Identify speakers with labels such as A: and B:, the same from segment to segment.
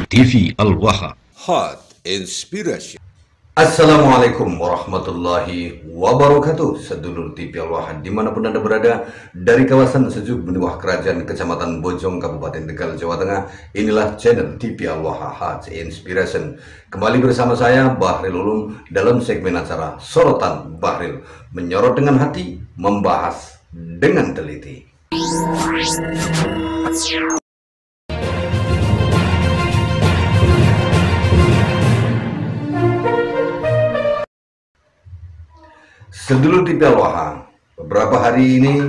A: TV Al-Waha.
B: Hot Inspiration.
C: Assalamualaikum warahmatullahi wabarakatuh. Sedulur TV Al-Waha dimanapun Anda berada, dari kawasan sejuk benua kerajaan Kecamatan Bojong Kabupaten Tegal Jawa Tengah, inilah channel TV Al-Waha Hot Inspiration. Kembali bersama saya Bahril Ulum dalam segmen acara Sorotan Bahril, menyorot dengan hati, membahas dengan teliti. Sedulur TV Al-Waha, beberapa hari ini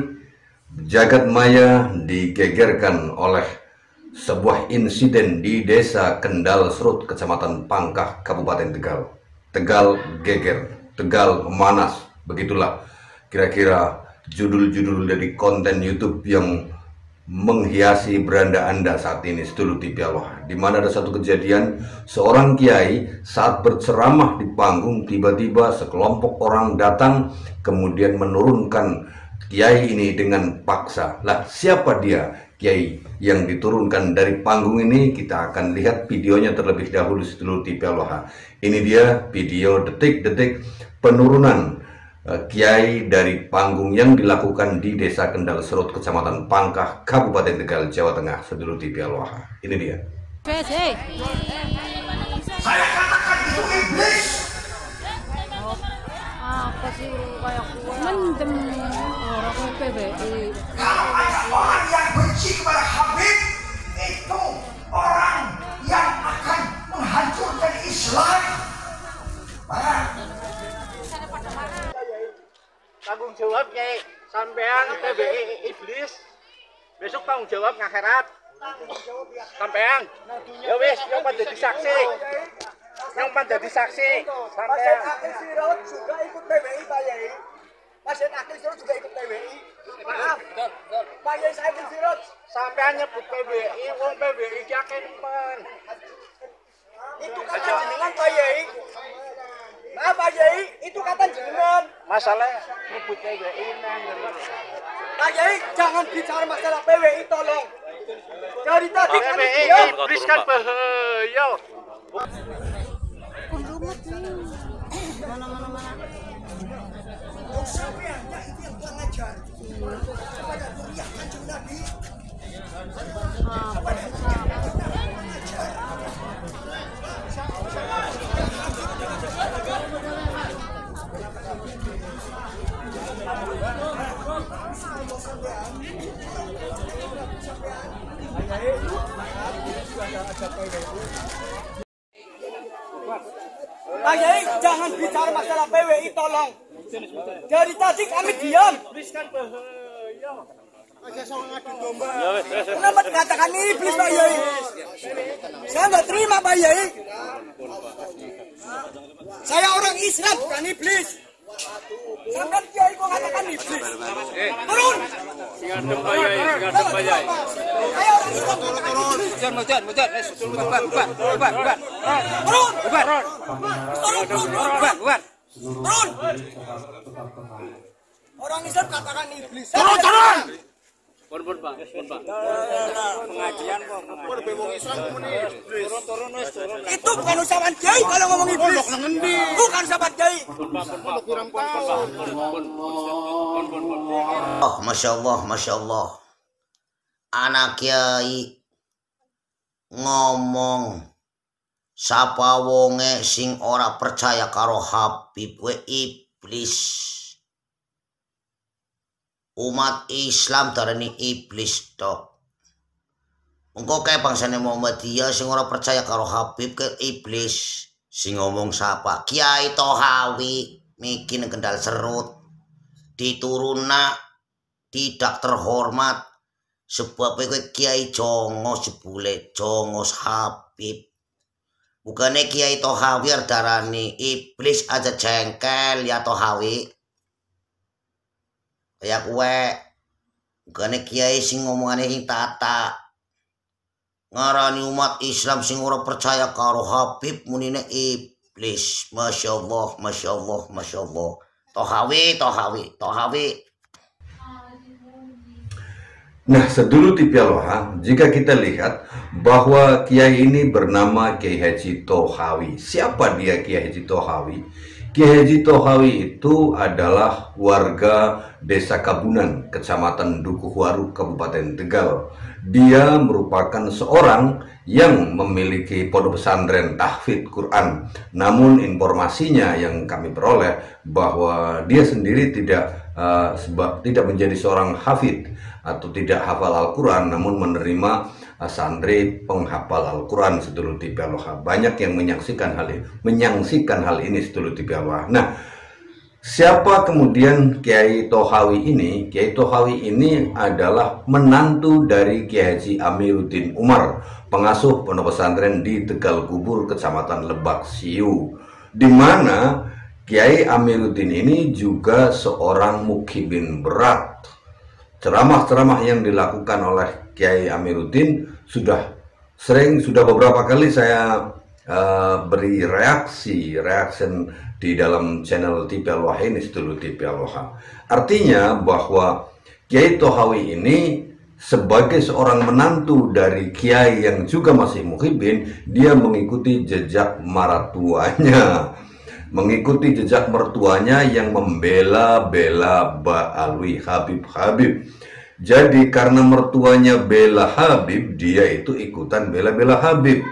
C: jagat maya digegerkan oleh sebuah insiden di Desa Kendal Serut, Kecamatan Pangkah, Kabupaten Tegal. Tegal geger, Tegal memanas, begitulah kira-kira judul-judul dari konten YouTube yang menghiasi beranda Anda saat ini, sedulur TV Al-Waha, di mana ada satu kejadian seorang kiai saat berceramah di panggung, tiba-tiba sekelompok orang datang kemudian menurunkan kiai ini dengan paksa. Lah, siapa dia kiai yang diturunkan dari panggung ini? Kita akan lihat videonya terlebih dahulu, sedulur TV Al-Waha. Ini dia video detik-detik penurunan kiai dari panggung yang dilakukan di Desa Kendal Serut, Kecamatan Pangkah, Kabupaten Tegal, Jawa Tengah, sedulur TV Al-Waha. Ini dia.
D: Saya katakan itu iblis.
E: Apa sih kayak mendem orang PBI.
D: Kalau ada orang yang benci kepada Habib, itu orang yang akan menghancurkan Islam.
F: Tanggung jawab kayak sampean PBI iblis, besok tanggung jawab ngakhirat sampean. Ya wis, yang pada disaksi, sampean.
G: Akhil Sirot juga ikut PBI Pak Yai. Pasien Akhil Sirot juga ikut PBI. Maaf, Pak Yai saya Akhil Sirot.
F: Sampean nyebut PBI, wong PBI ki akeh nemen.
G: Itu kata jenengan Pak Yai. Maaf Pak Yai, itu kata jenengan.
F: Masalah nyebut PBI nang.
G: Pak Yai, jangan bicara masalah PBI tolong. Dari tadi kami
F: PBI
G: diam.
F: iblis kan bahaya.
G: Sampeannya itu yang kurang ajar. Kepada Duriah Kanjeng Nabi. Pak Yai, jangan bicara masalah PWI tolong. Dari tadi kami diam.
F: Iblis kan bahaya.
G: Kenapa dikatakan iblis Pak Yai? Saya nggak terima Pak Yai. Saya orang Islam bukan iblis. Sampai Kiai kok katakan iblis. Turun.
F: Ngadem Yai, ngadem Yai.
G: Saya orang Islam.
F: Turun.
G: Orang Islam katakan iblis.
F: Turun. Pun Pak. Pengajian kok. Turun wis.
G: Itu bukan ucapan Kiai kalau ngomong iblis. Bukan ucapan Kiai.
H: Oh, Masya Allah. Anak Kiai ngomong sapa wonge sing ora percaya karo Habib we iblis. Umat Islam darani iblis tok. Engko kae bangsane Muhammadiyah sing ora percaya karo Habib ke iblis. Sing ngomong sapa? Kiai Tohawi miki nang Kendal Serut. Dituruna tidak terhormat sebab kowe Kiai Jongos jebule Jongos Habib. Bukane Kiai Tohawi darani iblis aja jengkel ya Tohawi. Kayak kowe bukane Kiai sing ngomongane sing tata. Ngarani umat Islam sing ora percaya karo Habib munine iblis. Masya Allah. Tohawi.
C: Nah, sedulur TV Aloha, jika kita lihat bahwa Kiai ini bernama Kiai Haji Tohawi. Siapa dia Kiai Haji Tohawi? Kiai Haji Tohawi itu adalah warga Desa Kabunan, Kecamatan Dukuhwaru, Kabupaten Tegal. Dia merupakan seorang yang memiliki pondok pesantren tahfidz Quran. Namun informasinya yang kami peroleh bahwa dia sendiri tidak menjadi seorang hafid atau tidak hafal Al-Quran, namun menerima santri penghafal Al-Quran, sedulur TV Aloha. Banyak yang menyaksikan hal ini, sedulur TV Aloha. Nah, siapa kemudian Kiai Tohawi ini? Kiai Tohawi ini adalah menantu dari Kiai Haji Amiruddin Umar, pengasuh pondok pesantren di Tegal Kubur, Kecamatan Lebak Siu, di mana Kiai Amiruddin ini juga seorang mukhibin berat. Ceramah-ceramah yang dilakukan oleh Kiai Amiruddin sudah beberapa kali saya beri reaction di dalam channel TV Aloha ini, sedulur TV Aloha. Artinya bahwa Kiai Tohawi ini sebagai seorang menantu dari Kiai yang juga masih mukhibin, dia mengikuti jejak maratuanya, mengikuti jejak mertuanya yang membela-bela Ba'alwi, Habib. Jadi karena mertuanya bela Habib, dia itu ikutan bela-bela Habib.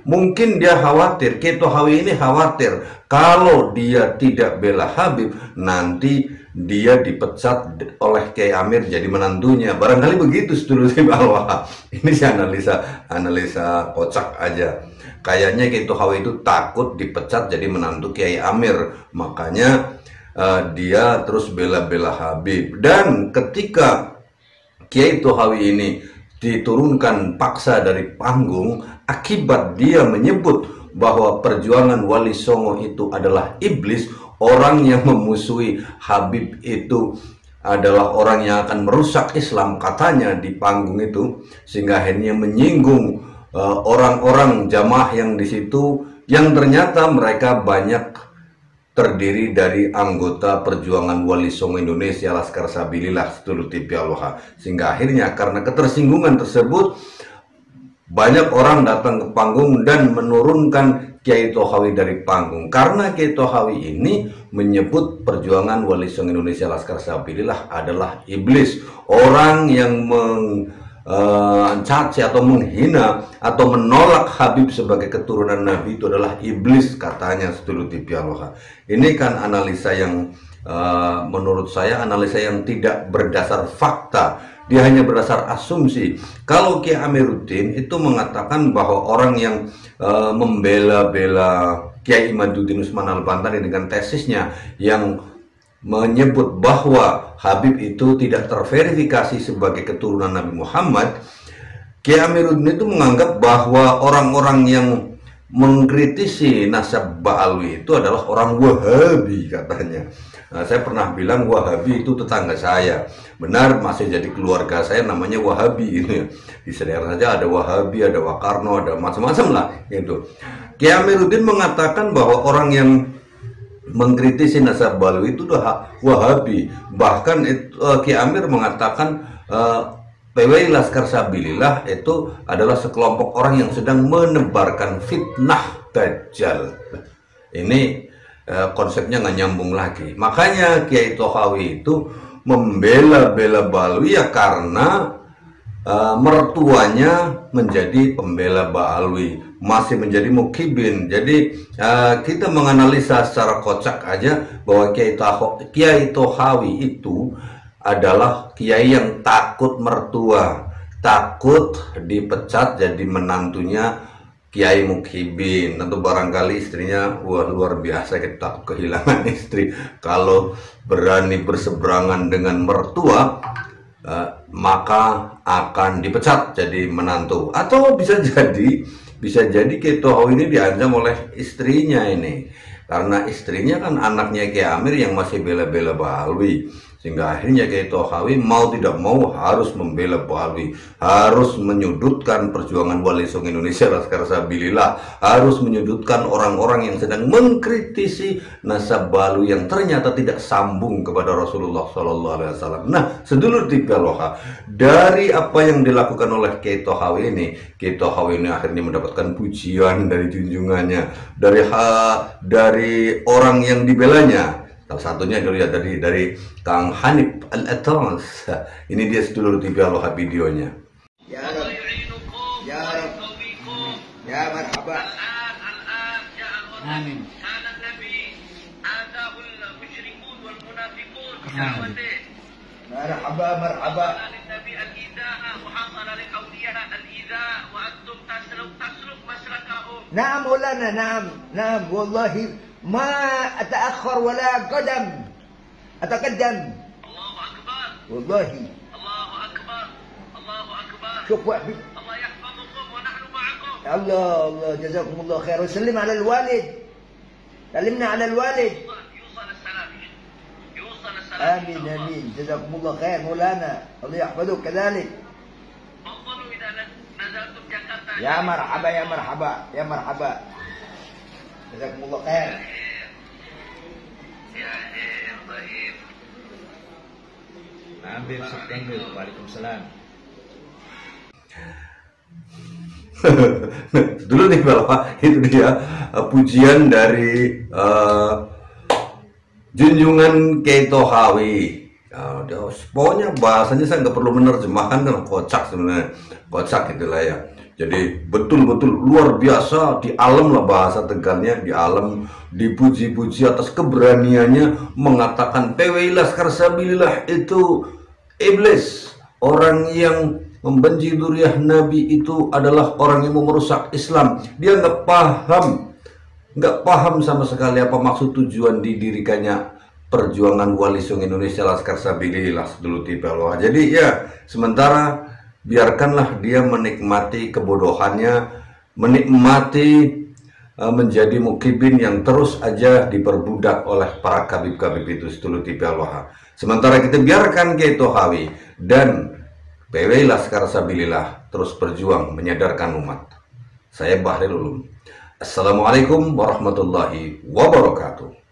C: Mungkin dia khawatir, Kiai Tohawi ini khawatir kalau dia tidak bela Habib, nanti dia dipecat oleh Kiai Amir jadi menantunya. Barangkali begitu, sedulur TV Aloha. Ini sih analisa kocak aja. Kayaknya Kiai Tohawi itu takut dipecat jadi menantu Kiai Amir, makanya dia terus bela-bela Habib. Dan ketika Kiai Tohawi ini diturunkan paksa dari panggung akibat dia menyebut bahwa perjuangan Wali Songo itu adalah iblis, orang yang memusuhi Habib itu adalah orang yang akan merusak Islam, katanya di panggung itu, sehingga akhirnya menyinggung orang-orang jamaah yang di situ, yang ternyata mereka banyak terdiri dari anggota perjuangan Wali Songo Indonesia, Laskar Sabilillah, sedulur TV Aloha. Sehingga akhirnya karena ketersinggungan tersebut, banyak orang datang ke panggung dan menurunkan Kiai Tohawi dari panggung. Karena Kiai Tohawi ini menyebut perjuangan Wali Songo Indonesia, Laskar Sabilillah adalah iblis, orang yang mencaci atau menghina atau menolak Habib sebagai keturunan Nabi itu adalah iblis, katanya, sedulur TV Aloha. Ini kan analisa yang menurut saya analisa yang tidak berdasar fakta, dia hanya berdasar asumsi. Kalau Kiai Amiruddin itu mengatakan bahwa orang yang membela-bela Kiai Imaduddin Usman Al-Bantani dengan tesisnya yang menyebut bahwa Habib itu tidak terverifikasi sebagai keturunan Nabi Muhammad, Kiai Amiruddin itu menganggap bahwa orang-orang yang mengkritisi nasab Ba'alwi itu adalah orang Wahabi, katanya. Nah, saya pernah bilang Wahabi itu tetangga saya. Benar, masih jadi keluarga saya namanya Wahabi gitu ya. Di daerah saja ada Wahabi, ada Wakarno, ada macam-macam lah gitu. Kiai Amiruddin mengatakan bahwa orang yang mengkritisi nasab Ba'alwi itu udah Wahabi. Bahkan Kiai Amir mengatakan PWI Laskar Sabilillah itu adalah sekelompok orang yang sedang menebarkan fitnah Dajjal. Ini konsepnya nggak nyambung lagi. Makanya Kiai Tohawi itu membela-bela Ba'alwi ya karena mertuanya menjadi pembela Ba'alwi, masih menjadi mukhibin. Jadi kita menganalisa secara kocak aja bahwa Kiai Tohawi itu adalah kiai yang takut mertua, takut dipecat jadi menantunya Kiai Mukhibin. Tentu barangkali istrinya luar biasa, kita takut kehilangan istri. Kalau berani berseberangan dengan mertua, maka akan dipecat jadi menantu. Atau bisa jadi Kiai Tohawi ini diancam oleh istrinya ini, karena istrinya kan anaknya Kiai Amir yang masih bela-bela Ba'alwi. Sehingga akhirnya Kiai Tohawi mau tidak mau harus membela Balwi, harus menyudutkan perjuangan Wali Songo Indonesia Laskar Sabilillah, harus menyudutkan orang-orang yang sedang mengkritisi nasab Balwi yang ternyata tidak sambung kepada Rasulullah SAW. Nah, sedulur TV Aloha, dari apa yang dilakukan oleh Kiai Tohawi ini akhirnya mendapatkan pujian dari junjungannya, dari orang yang dibelanya. Salah satunya dulu ya tadi dari Kang Hanif Al-Atans. Ini dia sedulur TV Aloha videonya.
G: Ya Rab, ya Rab, ya marhaba. Amin. Marhaba, marhaba. Naam Maulana, naam, wallahi ما أتأخر ولا قدم أتقدم. الله أكبر والله. الله أكبر الله أكبر. شوف وحبي الله يحفظكم ونحن معكم. الله جزاكم الله خير. وسلم على الوالد، سلمنا على الوالد. يوصل السلام يوصل السلام. آمين آمين جزاكم الله خير مولانا، الله يحفظك كذلك. تفضلوا إذا نزلتم جاكرتا. يا مرحبا يا مرحبا يا مرحبا. Jazakumullah khair. Ya, baik. Ambil September. Waalaikumsalam.
C: Dulu nih Bapak, itu dia pujian dari junjungan Kiai Tohawi. Pokoknya bahasanya saya nggak perlu menerjemahkan, kan kocak sebenarnya, kocak itulah ya. Jadi betul-betul luar biasa, di alam lah bahasa Tegalnya, di alam, dipuji-puji atas keberaniannya mengatakan PWI Laskar Sabilillah itu iblis, orang yang membenci dzurriyyah Nabi itu adalah orang yang mau merusak Islam. Dia nggak paham sama sekali apa maksud tujuan didirikannya perjuangan Wali Songo Indonesia Laskar Sabilillah dulu tipe loh. Jadi ya sementara biarkanlah dia menikmati kebodohannya, menikmati menjadi mukibin yang terus aja diperbudak oleh para kabib-kabib itu sedulur TV Aloha. Sementara kita biarkan Kiai Tohawi dan PWI Laskar Sabilillah terus berjuang menyadarkan umat. Saya Bahril Ulum. Assalamualaikum warahmatullahi wabarakatuh.